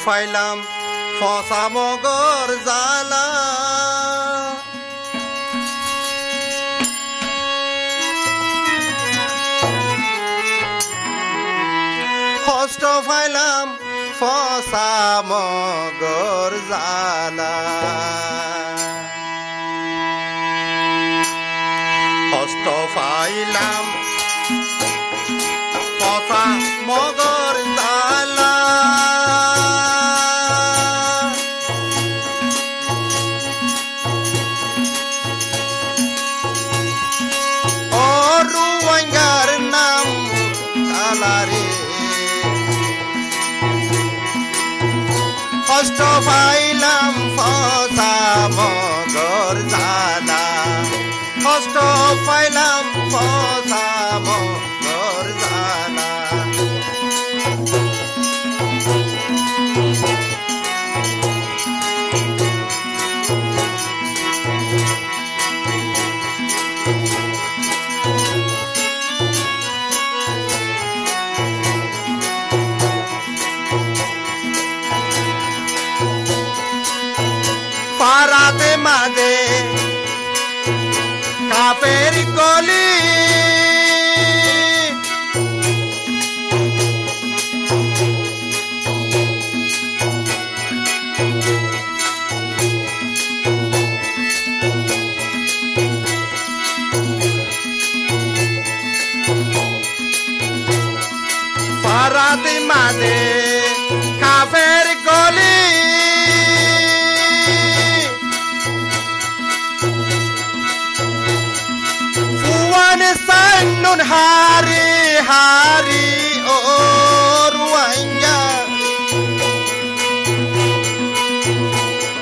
পাইলাম ফসা মগর জালা কষ্ট পাইলাম ফসা মগর জালা কষ্ট পাইলাম ফসা মগর জালা রুয়াঙ্গার নাম তালারে কষ্ট পাইলাম ফসা মগর জালা কষ্ট পাইলাম ফসা মগর জালা পারাতে মাঝে কাফের গলি পারাতে মাঝে কাফের গলি Nun hari hari ruangnya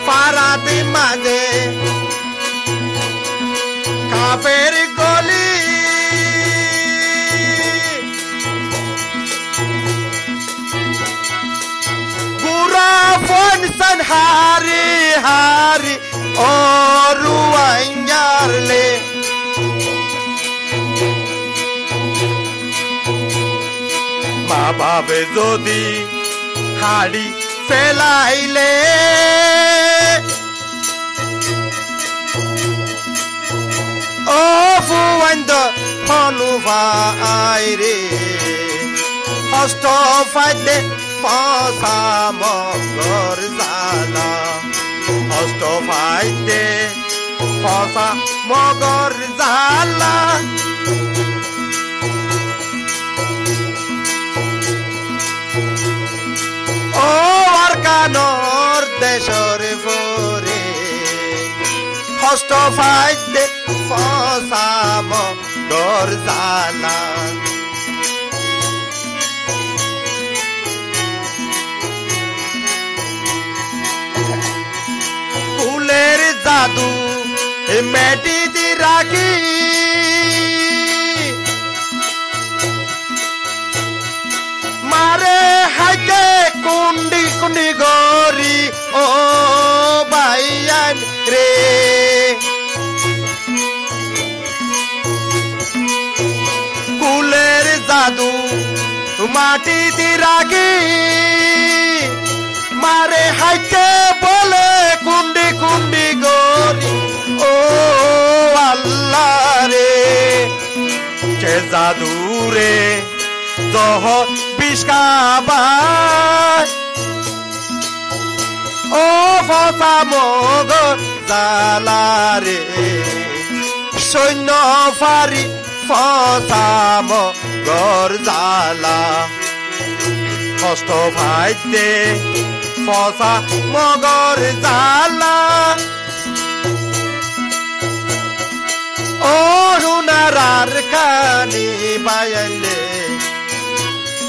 parate maze kafir goli gura fonsan hari hari ruangnya le মা বাবে যদি হাড়ি ফেলাইলে ও ফুয়ান্দ হনুভাই রে কষ্ট পাইলে ফসা মগর জালা কষ্ট পাইলে ফসা মগর জালা কানর দেশর ফরে কষ্ট পাইতে ফসা মগর জালা ফুলের জাদু মেটি দি রাখি মারে হাইতে কুন্ডি কুন্ডি গরি ও বাইয়ান রে কুলের জাদু মাটি দি রাখি মারে হাইতে বলে কুন্ডি কুন্ডি গরি ও আল্লাহ রে কে জাদু রে দহ বিষ্কাবাই ও ফসা মগর জালা রে সৈন্য ফারি ফসা মগর জালা কষ্ট ভাইতে ফসা মগর জালা ও রুনারার কানি বাইলে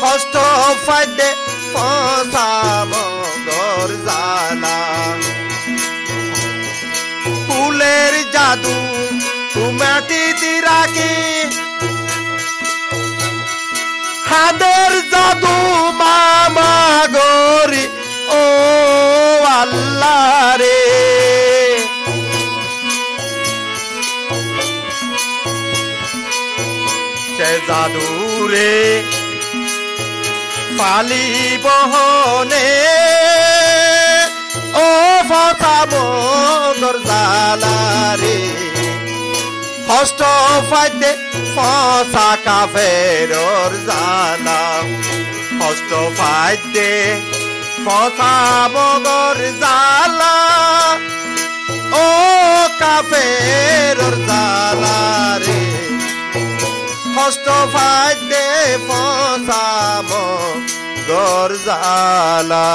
কষ্ট পাইলে ফসা মগর জালা ফুলের জাদু মাটি দি রাখি হাদের জাদু মামা গরি ও আল্লাহ রে সে জাদু রে পালি বহনে ও ফসামগর জালারে কষ্ট ফাইতে ফসা কাফেরর জালা কষ্ট ফাইতে ফসামগর জালা ও কাফেরর জালারে কষ্ট ফাইতে ফসামগর জালা